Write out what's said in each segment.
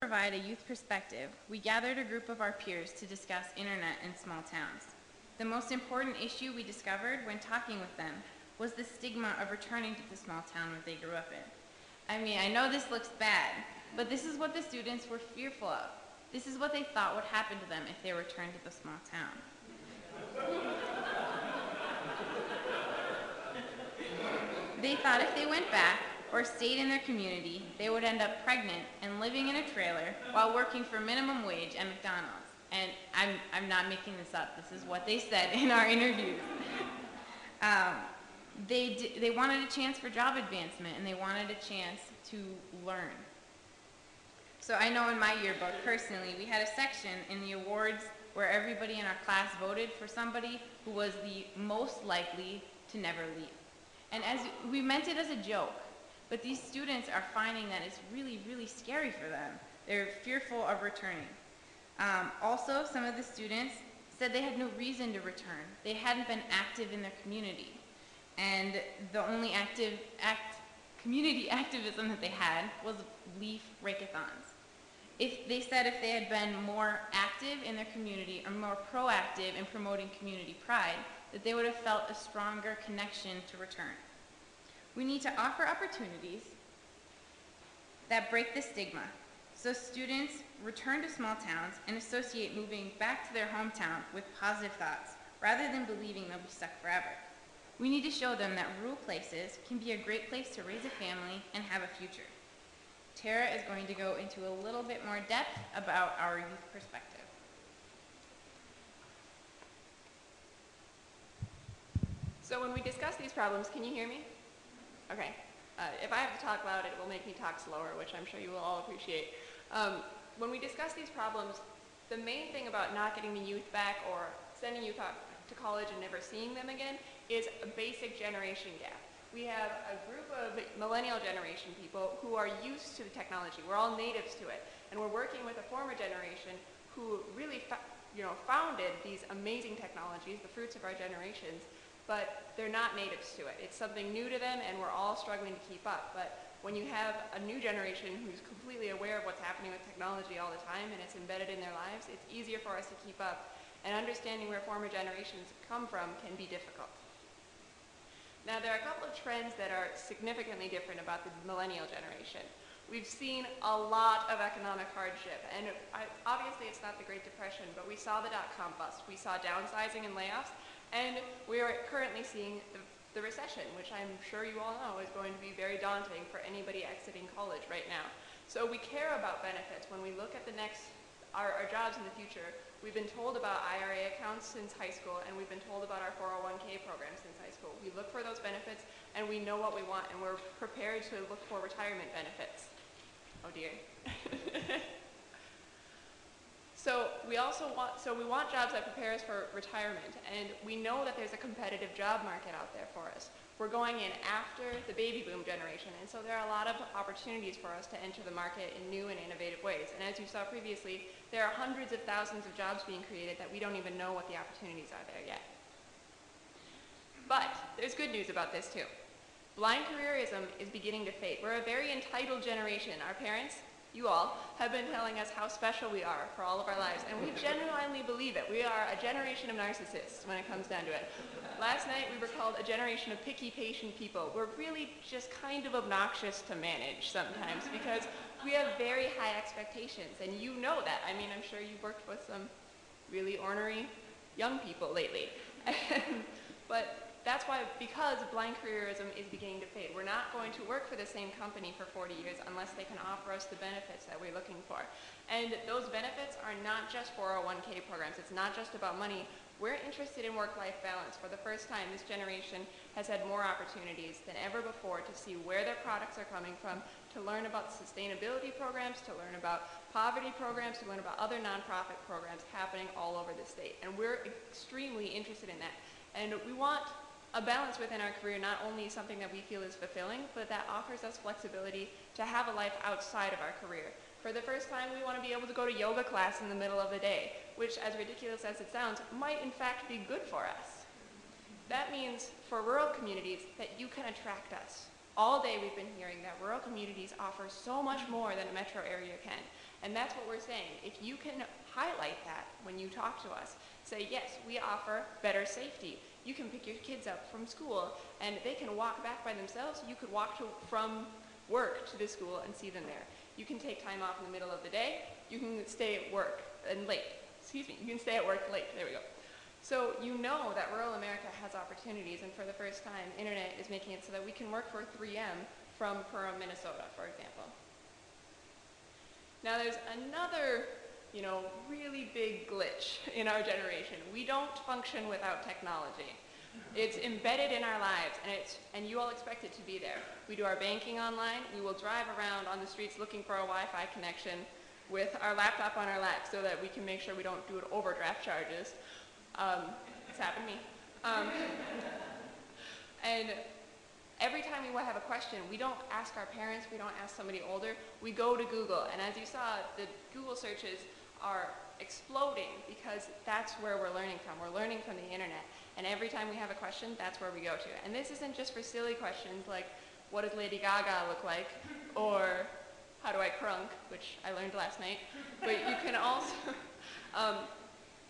provide a youth perspective, we gathered a group of our peers to discuss internet in small towns. The most important issue we discovered when talking with them was the stigma of returning to the small town that they grew up in. I mean, I know this looks bad, but this is what the students were fearful of. This is what they thought would happen to them if they returned to the small town. They thought if they went back or stayed in their community, they would end up pregnant and living in a trailer while working for minimum wage at McDonald's. And I'm not making this up. This is what they said in our interviews. They wanted a chance for job advancement, and they wanted a chance to learn. So I know in my yearbook, personally, we had a section in the awards where everybody in our class voted for somebody who was the most likely to never leave. And as we meant it as a joke, but these students are finding that it's really, really scary for them. They're fearful of returning. Also, some of the students said they had no reason to return. They hadn't been active in their community. And the only community activism that they had was leaf rake-a-thons. They said if they had been more active in their community or more proactive in promoting community pride, that they would have felt a stronger connection to return. We need to offer opportunities that break the stigma, so students return to small towns and associate moving back to their hometown with positive thoughts, rather than believing they'll be stuck forever. We need to show them that rural places can be a great place to raise a family and have a future. Tara is going to go into a little bit more depth about our youth perspective. So when we discuss these problems, can you hear me? Okay. If I have to talk loud, it will make me talk slower, which I'm sure you will all appreciate. When we discuss these problems, the main thing about not getting the youth back or sending youth out to college and never seeing them again is a basic generation gap. We have a group of millennial generation people who are used to the technology. We're all natives to it. And we're working with a former generation who really founded these amazing technologies, the fruits of our generations, but they're not natives to it. It's something new to them, and we're all struggling to keep up. But when you have a new generation who's completely aware of what's happening with technology all the time and it's embedded in their lives, it's easier for us to keep up. And understanding where former generations come from can be difficult. Now, there are a couple of trends that are significantly different about the millennial generation. We've seen a lot of economic hardship, and obviously it's not the Great Depression, but we saw the dot-com bust, we saw downsizing and layoffs, and we are currently seeing the recession, which I'm sure you all know is going to be very daunting for anybody exiting college right now. So we care about benefits when we look at our jobs in the future. We've been told about IRA accounts since high school, and we've been told about our 401k program since high school. We look for those benefits, and we know what we want, and we're prepared to look for retirement benefits. Oh dear. So we want jobs that prepare us for retirement, and we know that there's a competitive job market out there for us. We're going in after the baby boom generation, and so there are a lot of opportunities for us to enter the market in new and innovative ways. And as you saw previously, there are hundreds of thousands of jobs being created that we don't even know what the opportunities are there yet. But there's good news about this too. Blind careerism is beginning to fade. We're a very entitled generation. Our parents, you all, have been telling us how special we are for all of our lives, and we genuinely believe it. We are a generation of narcissists when it comes down to it. Last night we were called a generation of picky, patient people. We're really just kind of obnoxious to manage sometimes because we have very high expectations, and you know that. I mean, I'm sure you've worked with some really ornery young people lately. But that's why, because blind careerism is beginning to fade, we're not going to work for the same company for 40 years unless they can offer us the benefits that we're looking for. And those benefits are not just 401k programs. It's not just about money. We're interested in work-life balance. For the first time, this generation has had more opportunities than ever before to see where their products are coming from, to learn about sustainability programs, to learn about poverty programs, to learn about other nonprofit programs happening all over the state. And we're extremely interested in that. And we want a balance within our career, not only something that we feel is fulfilling, but that offers us flexibility to have a life outside of our career. For the first time, we want to be able to go to yoga class in the middle of the day, which, as ridiculous as it sounds, might in fact be good for us. That means for rural communities that you can attract us. All day we've been hearing that rural communities offer so much more than a metro area can. And that's what we're saying. If you can highlight that when you talk to us, say, yes, we offer better safety. You can pick your kids up from school and they can walk back by themselves. You could walk from work to the school and see them there. You can take time off in the middle of the day. You can stay at work and late. Excuse me, you can stay at work late. There we go. So you know that rural America has opportunities, and for the first time, internet is making it so that we can work for 3M from Perham, Minnesota, for example. Now there's another, really big glitch in our generation. We don't function without technology. It's embedded in our lives, and you all expect it to be there. We do our banking online. We will drive around on the streets looking for a Wi-Fi connection with our laptop on our lap so that we can make sure we don't do it overdraft charges. It's happened to me. And every time we have a question, we don't ask our parents, we don't ask somebody older, we go to Google. And as you saw, the Google searches are exploding because that's where we're learning from. We're learning from the internet. And every time we have a question, that's where we go to. And this isn't just for silly questions like, what does Lady Gaga look like? Or how do I crunk, which I learned last night. But you can also,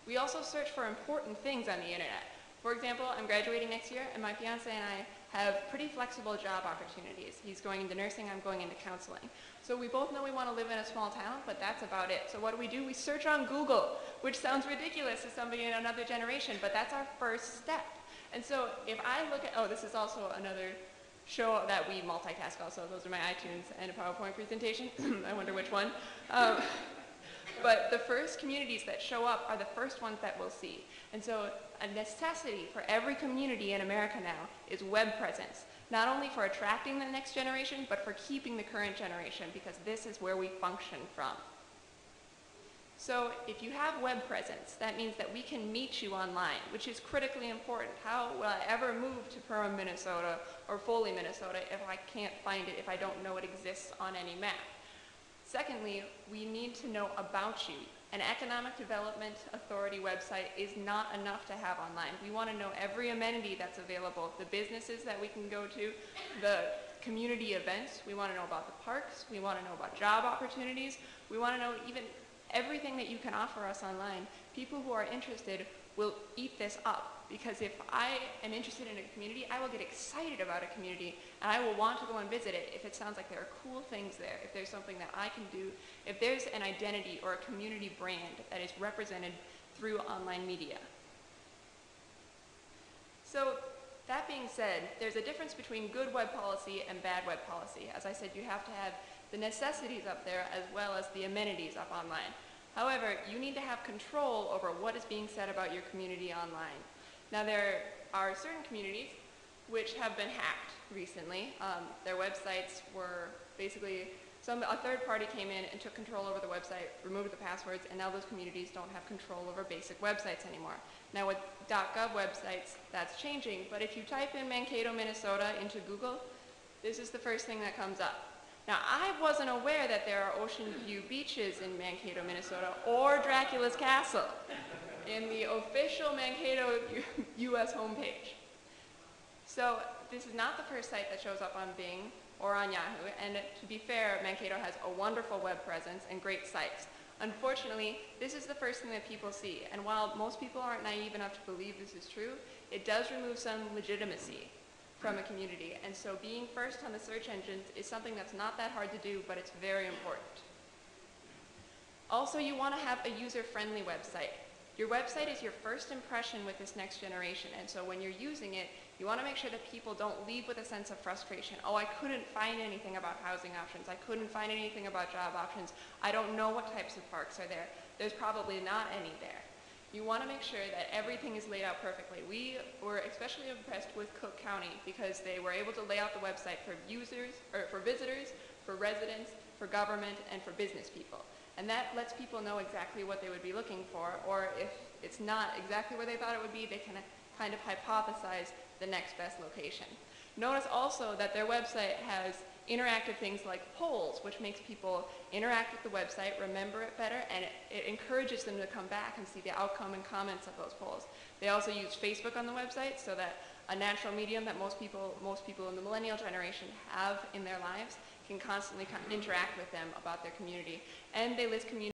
we also search for important things on the internet. For example, I'm graduating next year, and my fiance and I have pretty flexible job opportunities. He's going into nursing, I'm going into counseling. So we both know we want to live in a small town, but that's about it. So what do? We search on Google, which sounds ridiculous to somebody in another generation, but that's our first step. And so if I look at, this is also another show that we multitask also. Those are my iTunes and a PowerPoint presentation. I wonder which one. But the first communities that show up are the first ones that we'll see. And so a necessity for every community in America now is web presence, not only for attracting the next generation, but for keeping the current generation, because this is where we function from. So if you have web presence, that means that we can meet you online, which is critically important. How will I ever move to Perham, Minnesota, or Foley, Minnesota, if I can't find it, if I don't know it exists on any map? Secondly, we need to know about you. An Economic Development Authority website is not enough to have online. We want to know every amenity that's available, the businesses that we can go to, the community events. We want to know about the parks. We want to know about job opportunities. We want to know even everything that you can offer us online. People who are interested will eat this up, because if I am interested in a community, I will get excited about a community and I will want to go and visit it if it sounds like there are cool things there, if there's something that I can do, if there's an identity or a community brand that is represented through online media. So that being said, there's a difference between good web policy and bad web policy. As I said, you have to have the necessities up there as well as the amenities up online. However, you need to have control over what is being said about your community online. Now, there are certain communities which have been hacked recently. Their websites were basically, a third party came in and took control over the website, removed the passwords, and now those communities don't have control over basic websites anymore. Now with .gov websites, that's changing, but if you type in Mankato, Minnesota into Google, this is the first thing that comes up. Now, I wasn't aware that there are Ocean View beaches in Mankato, Minnesota, or Dracula's Castle in the official Mankato US homepage. So this is not the first site that shows up on Bing or on Yahoo, and to be fair, Mankato has a wonderful web presence and great sites. Unfortunately, this is the first thing that people see, and while most people aren't naive enough to believe this is true, it does remove some legitimacy from a community, and so being first on the search engines is something that's not that hard to do, but it's very important. Also, you want to have a user-friendly website. Your website is your first impression with this next generation, and so when you're using it, you want to make sure that people don't leave with a sense of frustration. Oh, I couldn't find anything about housing options. I couldn't find anything about job options. I don't know what types of parks are there. There's probably not any there. You want to make sure that everything is laid out perfectly. We were especially impressed with Cook County because they were able to lay out the website for users, or for visitors, for residents, for government, and for business people. And that lets people know exactly what they would be looking for, or if it's not exactly where they thought it would be, they can kind of hypothesize the next best location. Notice also that their website has interactive things like polls, which makes people interact with the website, remember it better, and it encourages them to come back and see the outcome and comments of those polls. They also use Facebook on the website, so that a natural medium that most people in the millennial generation have in their lives can constantly interact with them about their community. And they list community